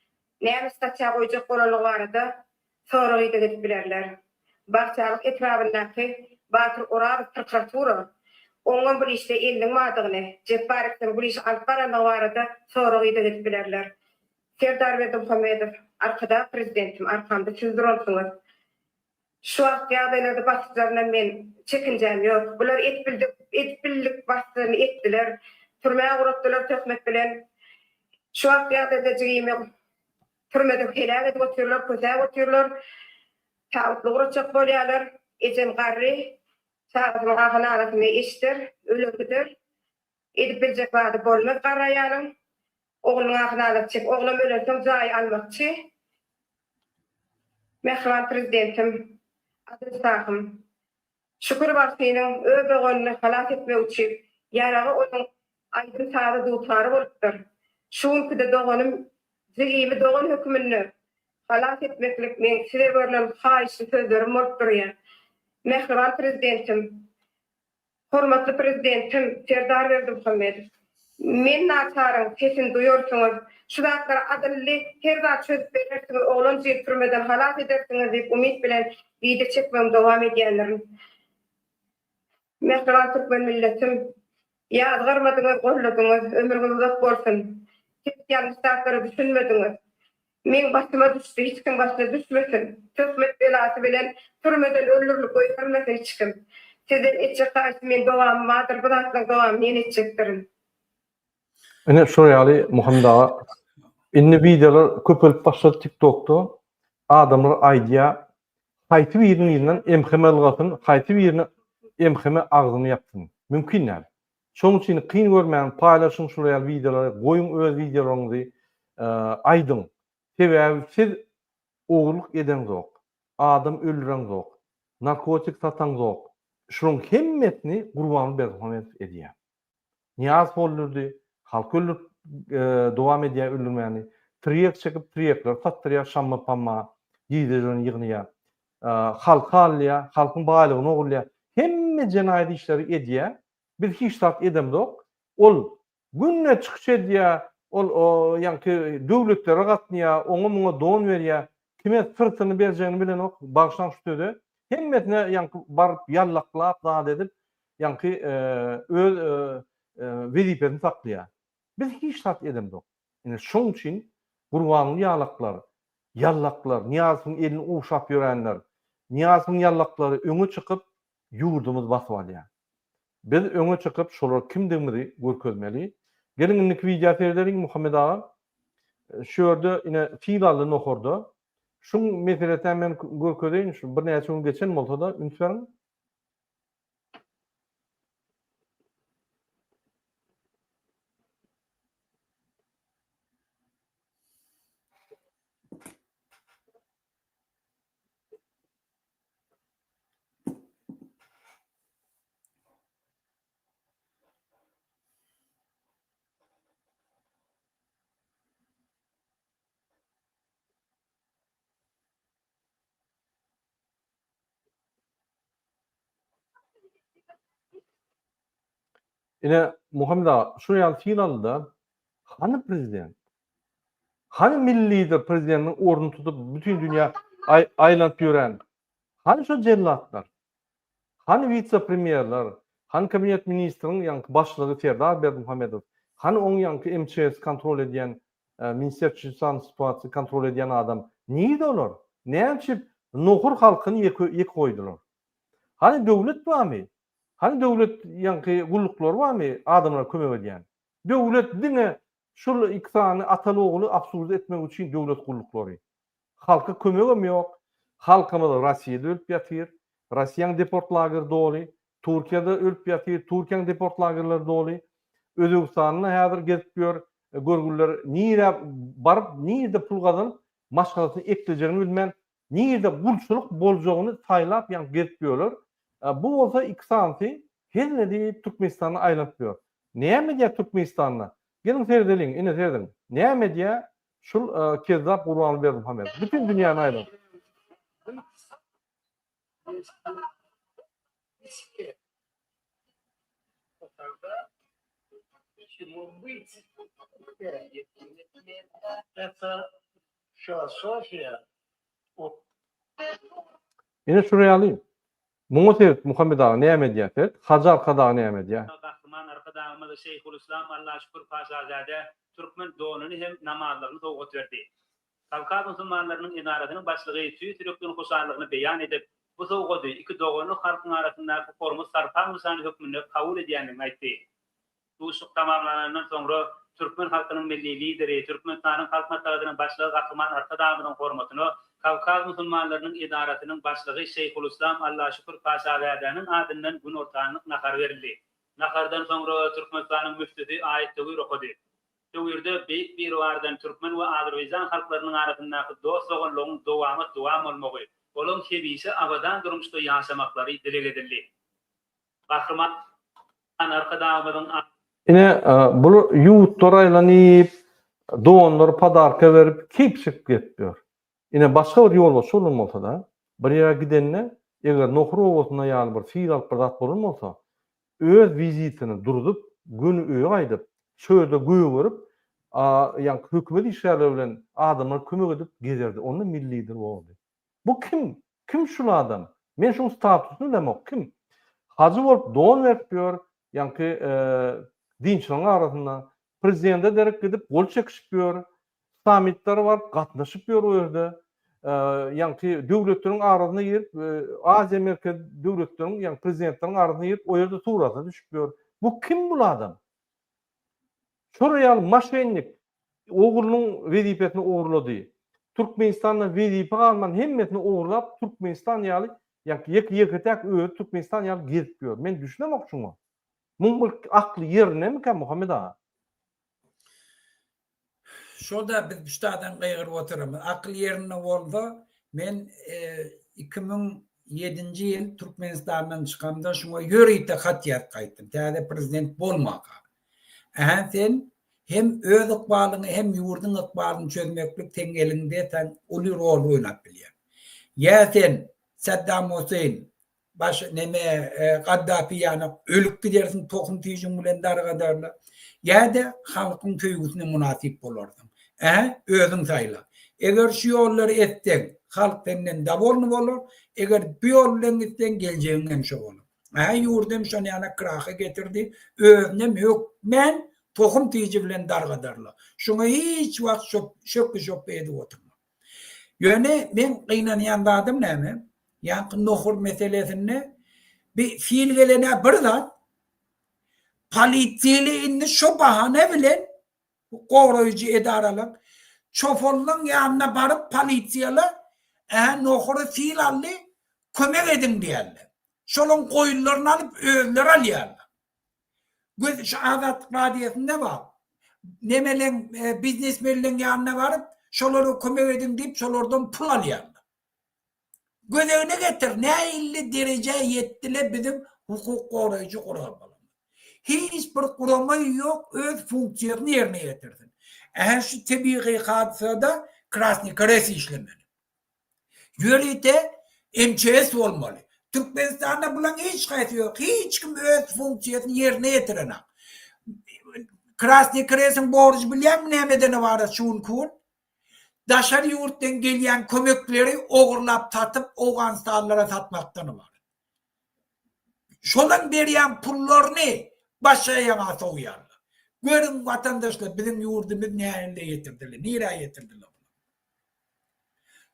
näme staýa goýjak bolanlygy barada soragyda edip bilerler. Bahçalyk etrafyndaky Batır Urar prokuratura oňa bu işde eliniň madygyny, Jeparyň bu iş alyp baranlygy barada soragyda edip bilerler. Serdar Berdimuhamedow, arkada prezidentim, arkamda siz duralsyňyz. Şu ýagdaýlarda başlaryna men çekinjem ýok. Bular etbillik başlaryny etdiler. Türmäge uratdylar töhmet bilen. Şu ýagdaýda jygymy türmede helal edip oturlar, köze oturlar. Taýtly uratjak bolýarlar. Ejem garry, taýtly aganalyny eşdir, ölegidir. Edip biljek wagty bolmak garaýaryň. Ogluň aganalyk çek, oglum ölensoň jaý almakçy. Mehriban prezidentim, adresahım, şükür barsynyň öbe gönüni halat etmek üçin ýaragy onuň aýdyn taýda dutary bolupdyr. Şu ülkede doğanym, zigimi doğan hökümini halat etmeklik men size berilen haýyşy sözlerim bolupdyrýar. Mehriban prezidentim, hormatly prezidentim Serdar Berdimuhamedow, men naçarym sesini duýarsyňyz, şu zatlar adylly her zat çözüp berersiňiz, oglan türmeden halat edersiňiz diýip umyt bilen video çekmem dowam edýänlerim. Mehriban Türkmen milletim, ýazgarmadyňyz, golladyňyz, ömrüňiz uzak bolsun. Hiç ýalňyşlyklary düşünmediňiz. Men başyma düşdi, hiç kim başyna düşmesin. Töhmet belasy bilen türmeden öldürülip goýulmasyň hiç kim. Sizden etjek haýyş men dowam madyr, bu zatlaryň dowamyny ýene etjekdirin. Ine şoýaly Muhammed Ağa, inni videolar köpelip başlady TikTok'da. Adamlar aýdýa, haýty bir ýerinden MHM algatyn, haýty bir ýerine MHM agzyny ýapdym. Mümkin näme? Şoň üçin kyn görmän paýlaşyň şoýal videolar, goýun öz videolaryňy aýdym. Sebäbi siz ogluk eden zok, adam öldüren zok, narkotik satan zok. Şoň hemmetini Qurban Berdimuhamedow edýär. Niyaz bolurdy, halk öldürüp dowam edýär öldürmäni. Triýek çekip triýekler satdyrýar şamma pamma, ýygyny ýygnyýar. Halk halýar, halkyň baýlygyny oglýar. Hemme jenaýat işleri edýär. Bir hiç tat edemdok. Ol günne çykyş edýär. Ol ýanky döwletlere gatnaýar, oňa muňa don berýär. Kime sırtyny berjegini bilen ok bagşlanýan şütede. Hemmetine ýanky baryp ýallaklap zat edip ýanky öz wezipesini saklaýar. Biz hiç tat edemdok. Ine şoň üçin Gurbanyň ýalaklary Yallaklar, Niýazyň elini uşap ýörenler, Niýazyň yallaklary öňe çykyp ýurdumyz basyp alýar. Biz öňe çykyp şolar kimdigini görkezmeli. Gelin indiki video seyrederiň Muhammed ağa. Şu ýerde ine filaly nohurda. Şu meseleden men görkezeýin, şu bir näçe gün geçen bolsa da ünsüň. Ine Muhammed ağa, şu ýaly filalda hany prezident? Hany milli lider prezidentiň orduny tutup bütün dünýä aýlanyp ýören? Hany şu jellatlar? Hany vice-premierler? Hany kabinet ministriniň ýanky başlygy Serdar Berdimuhammedow? Hany oň ýanky MÇS kontrol edýän, Ministerçi san situasiýasy kontrol edýän adam? Niýde olar? Näçe nohur halkyny ýek goýdular? Hany döwlet barmy? Hany döwlet ýanky gulluklar barmy adamlara kömek edýän? Döwlet diňe şol iksany atalogly absurd etmek üçin döwlet gullukları. Halka kömegim ýok. Halkymyz Rossiýada ölüp ýatyr. Rossiýanyň deport lagery doly. Türkiýede ölüp ýatyr. Türkiýanyň deport lagerleri doly. Özbekistanyň häzir gezip ýör, görgüller niýe baryp, niýe pul gazanyp maşgalatyny eklejerini bilmän, niýe gulçuluk boljagyny taýlap ýa gezip ýörler. Bu bolsa iksanty helle Türkmenistanyny aýlanyp ýör. Näme diýär Türkmenistanyna? Gelin seyredeliň, ine seyredin. Näme diýär? Şol Kezzap Gurban Berdimuhammed. Bütün dünýäni aýlanyp. Ine şuraya alayım. Mumu seyret Muhammed ağa näme diýär? Hacı arkada näme diýär? Gahryman arkadagymyz Şeyhulislam Allah şükür Paşazade Türkmen donuny hem namazlaryny sowgat berdi. Kavkaz musulmanlarynyň idarasynyň başlygy Türkmen hoşarlygyny beýan edip, bu sowgaty iki dogany halkyň arasyndaky hormat sarpan musan hökmüni kabul edýändigini aýtdy. Bu şuk tamamlanandan soňra Türkmen halkynyň milli lideri, Türkmenistanyň halk matbagynyň başlygy Gahryman arkadagymyň hormatyny Kavkaz musulmanlarynyň idarasynyň başlygy Şeyhulislam Allah şükür Paşazade'nin adından gün ortağınlık nakar verildi. Nakardan soňra Türkmenistanyň müftisi aýtdy okudy. Bu ýerde beýik bir wardan Türkmen we Azerbaýjan halklarynyň arasyndaky dostlugyň dowam bolmagy, olaň hebisi abadan durmuşda ýaşamaklary dile edildi. Gahryman arkadagymyň Ine bu ýurtlar aýlanyp, donlar padarka berip kepşip getýär. Ine başga bir ýol bolsa bolsa da, bir ýere gidenne, eger nohur owasyna ýaly bir fiil alyp bardak bolmasa, öz vizitini durdup, günü öýe aýdyp, şöýde göýürüp, ýa hökümet işgärleri bilen adamlar kömek edip gezerdi. Onda milli lider boldy. Bu kim? Kim şol adam? Men şu statusyny demek kim? Hacı bolup don berip ýör, ýa-ki dinçliň arasynda prezidente derek gidip gol çekişip ýör. Samitler var, gatnaşyp ýör o ýerde. Ýa-ki döwletleriň arasynda ýerip, Aziýa merkez döwletleriň, ýa prezidentleriň arasynda ýerip, o ýerde turata düşüp ýör. Bu kim bu adam? Şoraýal maşennik oglunyň wezipetini ogurlady. Türkmenistanyň wezipe alman hemmetini ogurlap, Türkmenistan ýaly, ýa-ki ýeketek öýür Türkmenistan ýaly gezip ýör. Men düşünemokçumy? Bu akly ýerine mi ka Muhammed ağa? Şoda biz üstadan gaýgyryp oturamyz. Akly ýerine boldy. Men 2007-nji ýyl Türkmenistanyň çykanda şoňa ýöreýte hat ýazgaýdym. Täze prezident bolmaga. Sen hem öz ykbalyny hem ýurdun ykbalyny çözmeklik teň elinde teň uly rol oýnap bilýär. Ýa sen Saddam Hüseyin baş neme Gaddafi ýany ölüp gidersin tokum tiýjin bilen dargadarla. Ýa-da halkyň köýgüsine munasyp bolardym. Özüň saýla. Eger şu ýollary etdiň, halk senden dabolny bolar. Eger bu ýol bilen gitsen geljegiň hem şo bolar. Ýurdum şonu ýana kraha getirdi. Özüne yok. Men tokum tiýji bilen dargadarla. Şoňa hiç wagt şop edip oturma. Yöne ben kıynanayan adım näme? Yankı nohur meselesinde bir fiil gelene birden polisiyle inni şu bahane bilen koruyucu edaralar çofolun yanına barıp polisiyle nohuru fiil aldı kömek edin diyorlar. Şolun koyunlarını alıp özler alıyorlar. Göz şu Azat Radyosu'nda var. Nemelen biznesmenlerin yanına varıp şoları kömek edin deyip şolardan pul alıyorlar. Gözevine getir. Ne 50 derece yettiler bizim hukuk koruyucu kurallar. Hiçbir kurama yok, öz fonksiyonunu yerine getirsin. Eğer şu tabii hadisada Krasny Kres işlemeli. Yörüte MÇS olmalı. Türkmenistan'da bulan hiç kayıtı yok. Hiç kim öz fonksiyonunu yerine getirene. Krasny Kres'in borcu bilen mi nemedeni var şun kun? Daşarı yurttan gelen kömekleri oğurlap tatıp Oğuzhanlılara satmaktan var. Şolan beriyen pullarını başa yana soğuyarlar. Görün vatandaşlar bizim yurdumuz ne halde getirdiler, nereye getirdiler.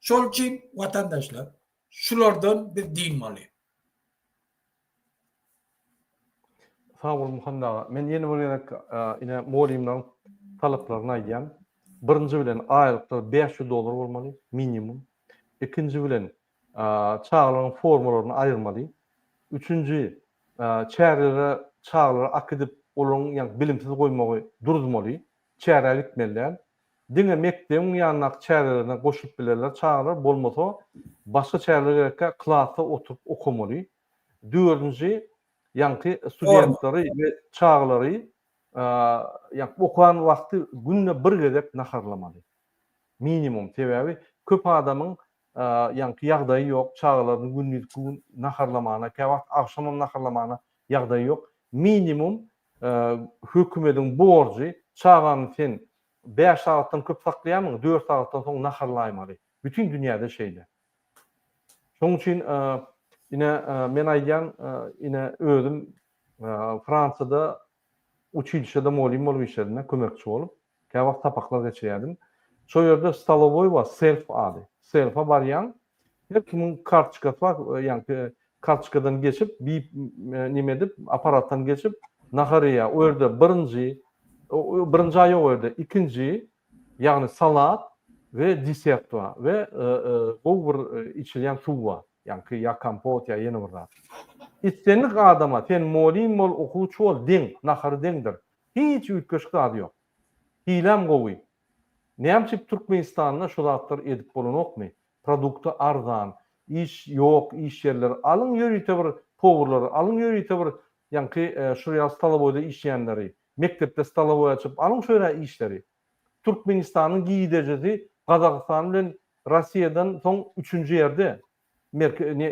Şol için vatandaşlar şulardan bir din malı. Sağ olun Muhammed. Men yeni olarak yine molimden taleplerini ayyan. Birinci bilen aylıkta 500 dolar olmalı minimum. İkinci bilen çağların formalarını ayırmalı. Üçüncü çağrıları akıdıp olan yani bilimsiz koymağı durdurmalı. Çağrıya gitmeliler. Dine mektebin yanına çağrılarına koşup bilirler. Çağrılar bolmasa başka çağrılara klasa oturup okumalı. Dördüncü yani studentleri ve çağrıları yani okuyan vakti günde bir gedek naharlamalı. Minimum sebebi köp adamın yani yağdayı yok. Çağrılarını günlük naharlamana, kevakt akşamın naharlamana yağdayı yok. Minimum hükümetin borcu çağrılarını sen 5 saattan köp saklayamın, 4 saatten sonra naharlaymalı. Bütün dünyada şeyde. Şunun için yine men ayyan yine özüm Fransa'da училищеде molim bolup işlerine kömekçi olup kevakt tapaklar geçirdim. Şo yerde stalovoy var, self adı. Self'a baryan her kimin kartçıkası var, yani kartçıkadan geçip bir nimedip aparattan geçip nahariya o yerde birinci ayı o yerde ikinci yani salat ve desert var ve o bir içilen su var. Yani ya kampot ya yeni burada. İstenlik adama sen molim ol okuçu ol den nahar dendir. Hiç ütköşkü adı yok. Hilem gowy. Näçip Türkmenistan'da şu zatlar edip bolanok mu? Produktu arzan, iş yok, iş yerleri alın yörüte bir powerları, alın yörüte bir yani şuraya stalovoyda işleyenleri, mektepte stalovoy açıp alın şöyle işleri. Türkmenistan'ın giyidecesi Kazakistan bilen Russiyadan son 3. yerde.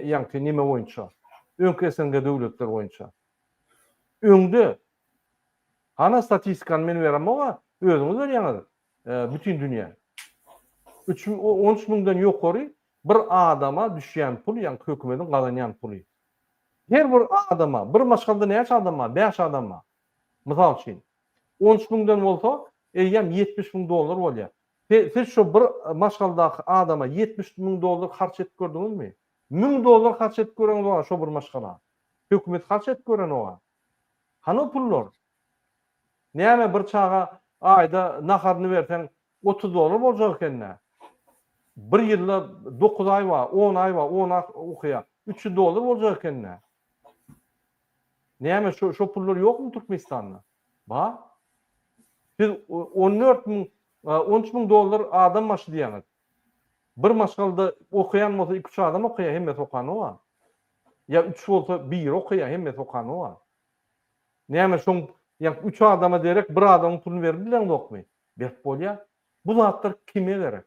Yani nime boyunça. Önkü SNG devletler boyunça. Öňde hana statistikan men berem ama özüňiz berýäňiz. Bütün dünya. 13 miňden ýokary bir adama düşýän pul, ýani hökümetin gazanýan puly. Her bir adama, bir maşgalda näçe adama, 5 adama. Mysal üçin 13 miňden bolsa, eýem 70 miň dolar bolýar. Siz şu bir maşgaldaky adama 70 miň dolar harç etip gördüňizmi? 1000 dolar harç etip gören olar şu bir maşgala. Hökümet harç etip gören olar. Hana pullar? Näme bir çağa ayda naharını versen 30 dolar boljak ekenne. Bir ýylda 9 ay var, 10 ay var, 10 ay okuya 300 dolar boljak ekenne. Näme şu pullar ýokmy Türkmenistanda? Ba? Siz 14 miň 13 miň dolar adam başı diýäňiz. Bir maşgalda okuyan bolsa 2-3 adam okuýar, hemmet okany var. Ya 3 bolsa 1 okuýar, hemmet okany var. Näme şoň ýa 3 adama derek bir adamyň pulunu berdiler dokmy? Berip bolýar. Bu zatlar kime gerek?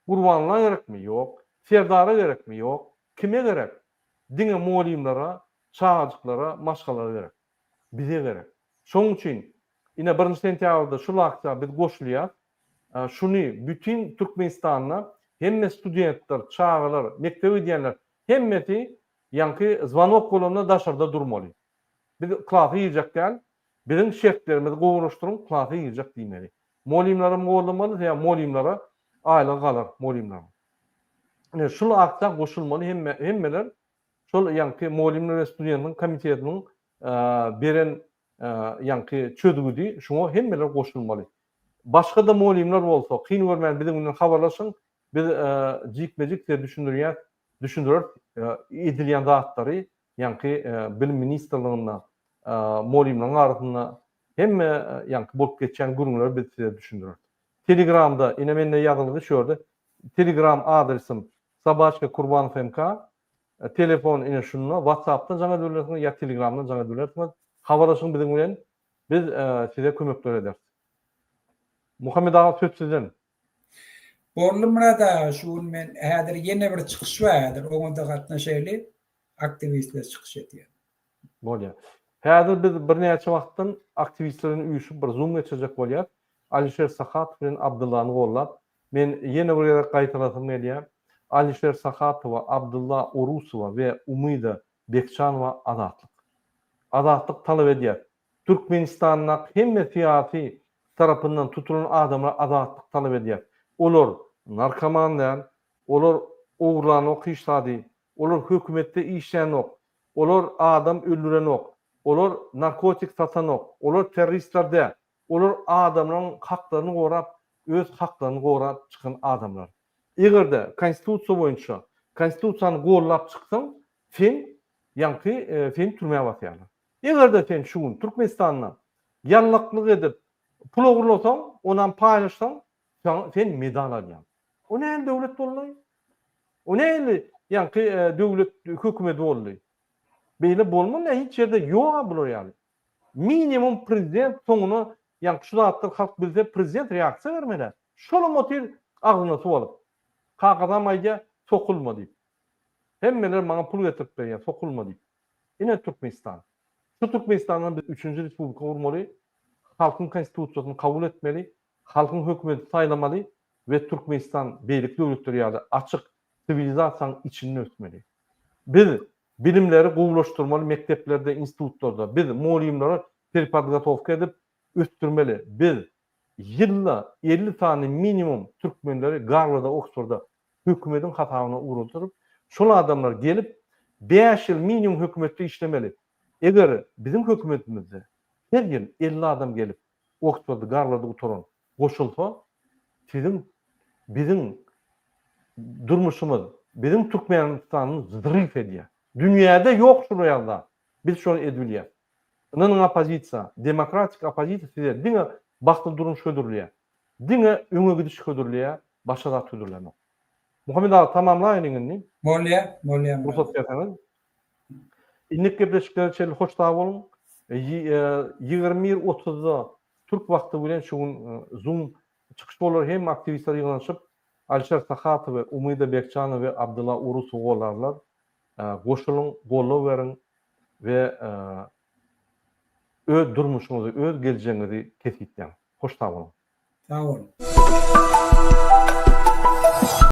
Gurbanlyğa gerekmi? Ýok. Serdara gerekmi? Ýok. Kime gerek? Diňe molimlara, çağajyklara, maşgalara gerek. Bize gerek. Şoň üçin ine 1 sentýabrda şu wagtda biz goşulýar. Şunu bütün Türkmenistan'a hemme studentler, çağlar, mektebi diýenler hemmeti ýanky zvanok bolanda daşarda durmaly. Biz klasy ýyjak bizim şeflerimiz gowruşdurup klasy ýyjak diýmeli. Molimlaram gollamaly ýa molimlara aýla galar molimlar. Ine şol akta goşulmaly hemmeler şol ýanky muallimler we studentlaryň komitetiniň beren ýanky çödügüdi şoňa hemmeler goşulmaly. Başga da muallimler bolsa, kyn görmän biziň bilen habarlaşyň, biz jikmejik de düşündürür edilýän zatlary ýanky bilim ministrligine muallimleriň arasyna hemme ýanky bolup geçen gurulmalar biz size düşündürür. Telegramda ine mende ýazyldy şurada. Telegram adresim Sabaçka Kurbanov MK. Telefon ine şunna WhatsApp'ta jaňa döwletiniz ýa Telegramda jaňa döwletiniz. Habarlaşyň biziň bilen biz size kömekler ederiz. Muhammed ağa söz sizden. Borlumrada şu men häzir ýene bir çykyş bardyr. Oňda gatnaşaýly aktivistler çykyş etýär. Bolýar. Häzir biz bir näçe wagtdan aktivistleriň üýüşüp bir Zoom geçirjek bolýar. Alişer Sahat bilen Abdullahny gollap, men ýene bir ýere gaýtaratym edýär. Alişer Sahatova, Abdullah Orusowa we Umyda Bekçanowa azatlyk talap edýär. Türkmenistanyň hemme siýasy tarapyndan tutulan adamlar azatlyk talap edýär. Olar narkomanlar, olar owrlan okýşady, olar hökümetde işlän ok, olar adam öldüren ok, olar narkotik satan ok, olar terroristler de, olar adamlaryň haklaryny gorap, öz haklaryny gorap çykan adamlar. Egerde konstitusiýa boýunça konstitusiýany gollap çyksaň, sen ýanky sen türmäge batýar. Egerde sen şu Türkmenistanyň ýanlyklyk edip pul ogurlasaň, onan paýlaşsaň, sen medal alýan. O näme döwlet bolýar? O näme ýanky döwlet hökümeti bolýar? Beýle bolmaly, hiç ýerde ýok bular ýaly. Minimum prezident soňuny ýanky şu zatlar halk bilse prezident reaksiýa bermeli. Şol motiv aglyna suwalyp kaqadam aýda sokulma diýip. Hemmeler maňa pul getirip berýär, sokulma diýip. Ine Türkmenistan. Şu Türkmenistanyň biz 3-nji respublika urmaly, halkyň konstitusiýasyny kabul etmeli, halkyň hökümeti saýlamaly we Türkmenistan beýlik döwletleri ýa-da açyk sivilizasiýanyň içinde ötmeli. Biz bilimleri gowlaşdyrmaly mekteplerde, institutlarda, biz muallimleri terpatgatowka edip östürmeli. Biz ýylda 50 tane minimum türkmenleri Garwardda, Oxfordda hökümetiň hatawyna uğratyp, şol adamlar gelip 5 ýyl minimum hökümetde işlemeli. Eger bizim hökümetimizde her ýyl 50 adam gelip Oxfordda, Garwardda oturan goşulsa, bizim durmuşumuz, bizim Türkmenistanyň zdyryf edýär. Dünýäde ýok şu ýalda. Biz şonu edilýär. Ynanyň opozisiýa, demokratik opozisiýa size diňe bakty duruş ködürlüyor. Dine öňe gidiş ködürlüyor, başa da ködürlenmek. Muhammed ağa tamamlaýyňyň. Molya. Ruhsat berýäňiz. Innik gepleşikler çel hoşta bolun. 21:30-da Türk wagty bilen şu Zoom çykyş bolar hem aktivistler ýygnanyşyp Alişer Sahatov we Umyda Bekçanow we Abdullah Orusow golarlar. Goşulun, gollap berin we öz durmuşuňyzy, öz geleceğiňizi kesitleň. Hoşta bolun. Sağ olun.